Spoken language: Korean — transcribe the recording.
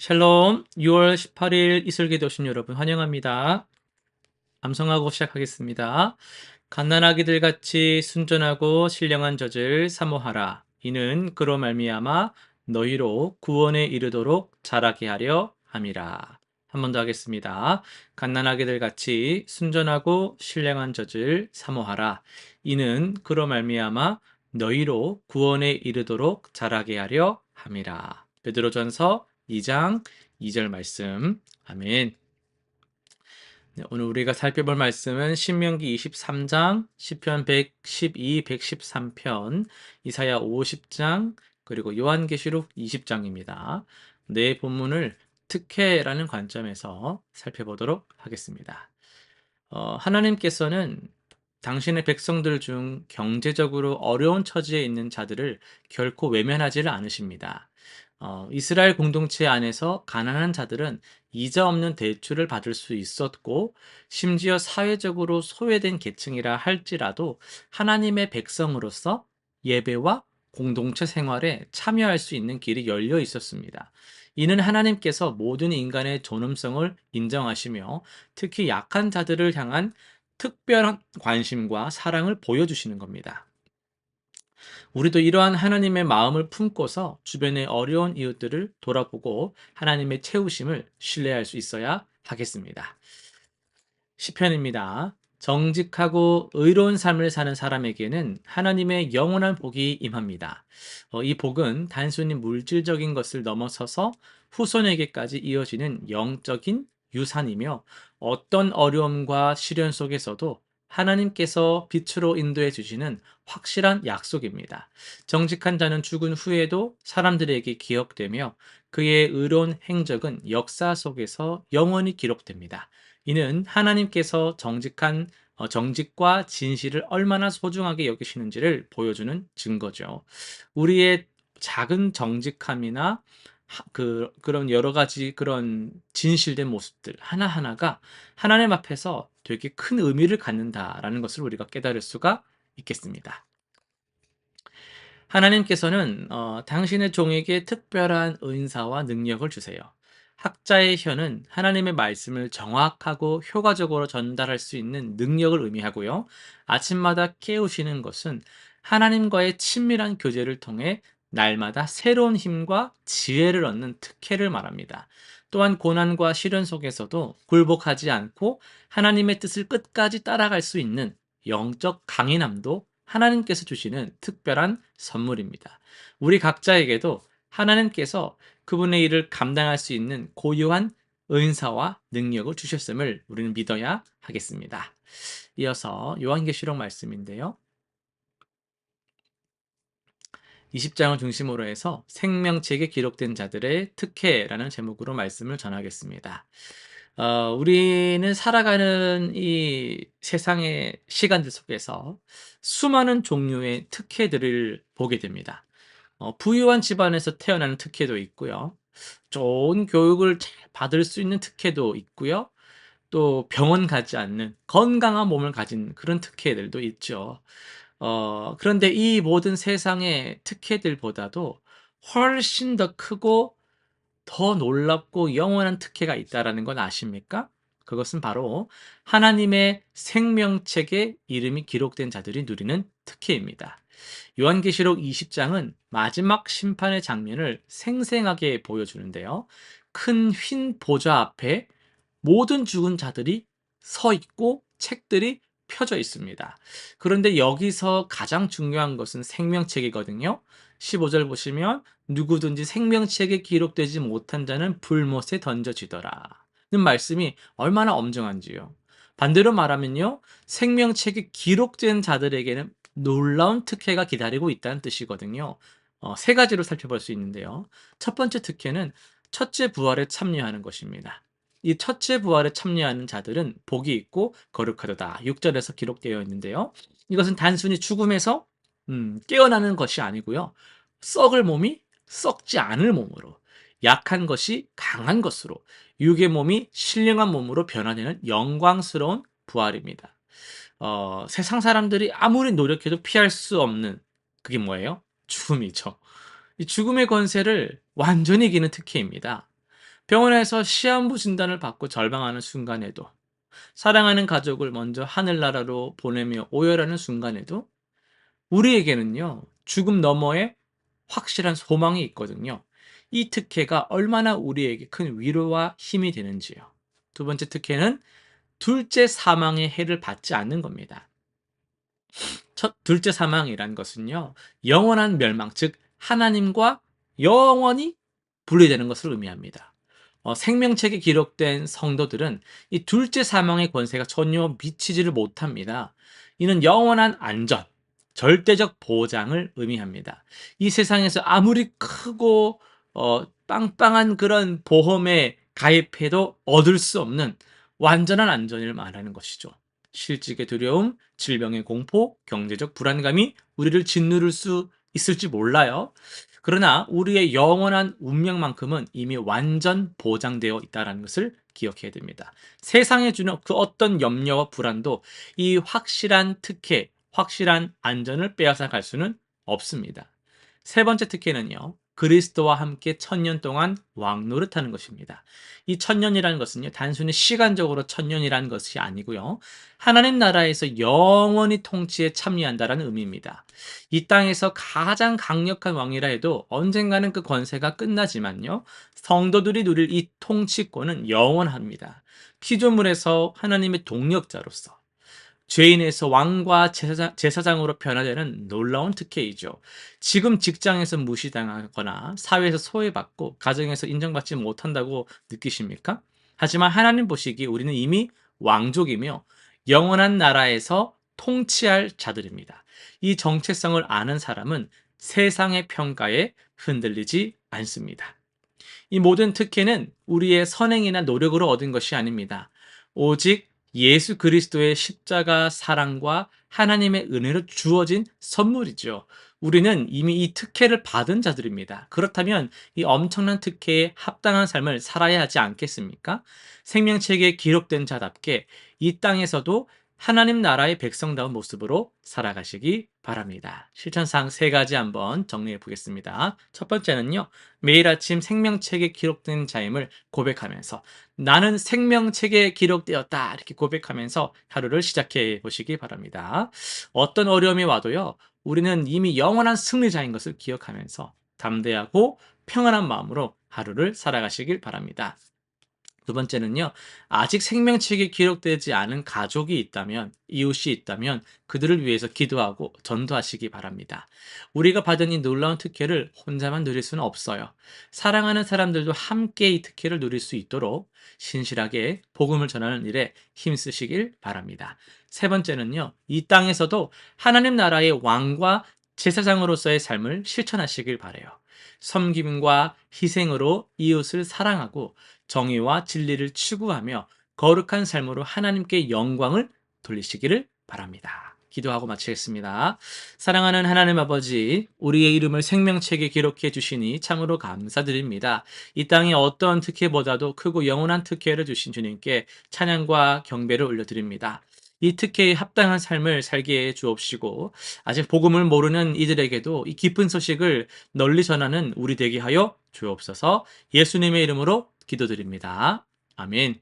샬롬, 6월 18일 이슬기도 오신 여러분 환영합니다. 암송하고 시작하겠습니다. 갓난아기들 같이 순전하고 신령한 젖을 사모하라. 이는 그로 말미암아 너희로 구원에 이르도록 자라게 하려 함이라. 한 번 더 하겠습니다. 갓난아기들 같이 순전하고 신령한 젖을 사모하라. 이는 그로 말미암아 너희로 구원에 이르도록 자라게 하려 함이라. 베드로전서 2장 2절 말씀. 아멘. 네, 오늘 우리가 살펴볼 말씀은 신명기 23장, 시편 112, 113편, 이사야 50장, 그리고 요한계시록 20장입니다. 네 본문을 특혜라는 관점에서 살펴보도록 하겠습니다. 하나님께서는 당신의 백성들 중 경제적으로 어려운 처지에 있는 자들을 결코 외면하지를 않으십니다. 이스라엘 공동체 안에서 가난한 자들은 이자 없는 대출을 받을 수 있었고, 심지어 사회적으로 소외된 계층이라 할지라도 하나님의 백성으로서 예배와 공동체 생활에 참여할 수 있는 길이 열려 있었습니다. 이는 하나님께서 모든 인간의 존엄성을 인정하시며 특히 약한 자들을 향한 특별한 관심과 사랑을 보여주시는 겁니다. 우리도 이러한 하나님의 마음을 품고서 주변의 어려운 이웃들을 돌아보고 하나님의 채우심을 신뢰할 수 있어야 하겠습니다. 시편입니다. 정직하고 의로운 삶을 사는 사람에게는 하나님의 영원한 복이 임합니다. 이 복은 단순히 물질적인 것을 넘어서서 후손에게까지 이어지는 영적인 유산이며 어떤 어려움과 시련 속에서도 하나님께서 빛으로 인도해 주시는 확실한 약속입니다. 정직한 자는 죽은 후에도 사람들에게 기억되며 그의 의로운 행적은 역사 속에서 영원히 기록됩니다. 이는 하나님께서 정직과 진실을 얼마나 소중하게 여기시는지를 보여주는 증거죠. 우리의 작은 정직함이나 그런 여러 가지 그런 진실된 모습들 하나하나가 하나님 앞에서 되게 큰 의미를 갖는다라는 것을 우리가 깨달을 수가 있겠습니다. 하나님께서는 당신의 종에게 특별한 은사와 능력을 주세요. 학자의 혀는 하나님의 말씀을 정확하고 효과적으로 전달할 수 있는 능력을 의미하고요. 아침마다 깨우시는 것은 하나님과의 친밀한 교제를 통해 날마다 새로운 힘과 지혜를 얻는 특혜를 말합니다. 또한 고난과 시련 속에서도 굴복하지 않고 하나님의 뜻을 끝까지 따라갈 수 있는 영적 강인함도 하나님께서 주시는 특별한 선물입니다. 우리 각자에게도 하나님께서 그분의 일을 감당할 수 있는 고유한 은사와 능력을 주셨음을 우리는 믿어야 하겠습니다. 이어서 요한계시록 말씀인데요. 20장을 중심으로 해서 생명책에 기록된 자들의 특혜라는 제목으로 말씀을 전하겠습니다. 우리는 살아가는 이 세상의 시간들 속에서 수많은 종류의 특혜들을 보게 됩니다. 부유한 집안에서 태어나는 특혜도 있고요. 좋은 교육을 잘 받을 수 있는 특혜도 있고요. 또 병원 가지 않는 건강한 몸을 가진 그런 특혜들도 있죠. 그런데 이 모든 세상의 특혜들보다도 훨씬 더 크고 더 놀랍고 영원한 특혜가 있다라는 건 아십니까? 그것은 바로 하나님의 생명책에 이름이 기록된 자들이 누리는 특혜입니다. 요한계시록 20장은 마지막 심판의 장면을 생생하게 보여주는데요. 큰 흰 보좌 앞에 모든 죽은 자들이 서 있고 책들이 펴져 있습니다. 그런데 여기서 가장 중요한 것은 생명책이거든요. 15절 보시면 누구든지 생명책에 기록되지 못한 자는 불못에 던져지더라. 는 말씀이 얼마나 엄정한지요. 반대로 말하면요. 생명책에 기록된 자들에게는 놀라운 특혜가 기다리고 있다는 뜻이거든요. 세 가지로 살펴볼 수 있는데요. 첫 번째 특혜는 첫째 부활에 참여하는 것입니다. 이 첫째 부활에 참여하는 자들은 복이 있고 거룩하도다. 6절에서 기록되어 있는데요. 이것은 단순히 죽음에서 깨어나는 것이 아니고요. 썩을 몸이 썩지 않을 몸으로, 약한 것이 강한 것으로, 육의 몸이 신령한 몸으로 변화되는 영광스러운 부활입니다. 세상 사람들이 아무리 노력해도 피할 수 없는 그게 뭐예요? 죽음이죠. 이 죽음의 권세를 완전히 이기는 특혜입니다. 병원에서 시한부 진단을 받고 절망하는 순간에도, 사랑하는 가족을 먼저 하늘나라로 보내며 오열하는 순간에도 우리에게는요, 죽음 너머에 확실한 소망이 있거든요. 이 특혜가 얼마나 우리에게 큰 위로와 힘이 되는지요. 두 번째 특혜는 둘째 사망의 해를 받지 않는 겁니다. 둘째 사망이란 것은요, 영원한 멸망, 즉 하나님과 영원히 분리되는 것을 의미합니다. 생명책에 기록된 성도들은 이 둘째 사망의 권세가 전혀 미치지를 못합니다. 이는 영원한 안전, 절대적 보장을 의미합니다. 이 세상에서 아무리 크고 빵빵한 그런 보험에 가입해도 얻을 수 없는 완전한 안전을 말하는 것이죠. 실직의 두려움, 질병의 공포, 경제적 불안감이 우리를 짓누를 수 있을지 몰라요. 그러나 우리의 영원한 운명만큼은 이미 완전 보장되어 있다는 것을 기억해야 됩니다. 세상에 주는 그 어떤 염려와 불안도 이 확실한 특혜, 확실한 안전을 빼앗아 갈 수는 없습니다. 세 번째 특혜는요, 그리스도와 함께 천년 동안 왕노릇하는 것입니다. 이 천년이라는 것은요, 단순히 시간적으로 천년이라는 것이 아니고요, 하나님 나라에서 영원히 통치에 참여한다라는 의미입니다. 이 땅에서 가장 강력한 왕이라 해도 언젠가는 그 권세가 끝나지만요, 성도들이 누릴 이 통치권은 영원합니다. 피조물에서 하나님의 동력자로서 죄인에서 왕과 제사장으로 변화되는 놀라운 특혜이죠. 지금 직장에서 무시당하거나 사회에서 소외받고 가정에서 인정받지 못한다고 느끼십니까? 하지만 하나님 보시기에 우리는 이미 왕족이며 영원한 나라에서 통치할 자들입니다. 이 정체성을 아는 사람은 세상의 평가에 흔들리지 않습니다. 이 모든 특혜는 우리의 선행이나 노력으로 얻은 것이 아닙니다. 오직 예수 그리스도의 십자가 사랑과 하나님의 은혜로 주어진 선물이죠. 우리는 이미 이 특혜를 받은 자들입니다. 그렇다면 이 엄청난 특혜에 합당한 삶을 살아야 하지 않겠습니까? 생명책에 기록된 자답게 이 땅에서도 하나님 나라의 백성다운 모습으로 살아가시기 바랍니다. 실천사항 세 가지 한번 정리해 보겠습니다. 첫 번째는요, 매일 아침 생명책에 기록된 자임을 고백하면서 나는 생명책에 기록되었다 이렇게 고백하면서 하루를 시작해 보시기 바랍니다. 어떤 어려움이 와도요, 우리는 이미 영원한 승리자인 것을 기억하면서 담대하고 평안한 마음으로 하루를 살아가시길 바랍니다. 두 번째는요, 아직 생명책에 기록되지 않은 가족이 있다면, 이웃이 있다면 그들을 위해서 기도하고 전도하시기 바랍니다. 우리가 받은 이 놀라운 특혜를 혼자만 누릴 수는 없어요. 사랑하는 사람들도 함께 이 특혜를 누릴 수 있도록 신실하게 복음을 전하는 일에 힘쓰시길 바랍니다. 세 번째는요, 이 땅에서도 하나님 나라의 왕과 제사장으로서의 삶을 실천하시길 바래요. 섬김과 희생으로 이웃을 사랑하고 정의와 진리를 추구하며 거룩한 삶으로 하나님께 영광을 돌리시기를 바랍니다. 기도하고 마치겠습니다. 사랑하는 하나님 아버지, 우리의 이름을 생명책에 기록해 주시니 참으로 감사드립니다. 이 땅의 어떤 특혜보다도 크고 영원한 특혜를 주신 주님께 찬양과 경배를 올려드립니다. 이 특혜에 합당한 삶을 살게 해 주옵시고, 아직 복음을 모르는 이들에게도 이 기쁜 소식을 널리 전하는 우리 되게 하여 주옵소서. 예수님의 이름으로 기도드립니다. 아멘.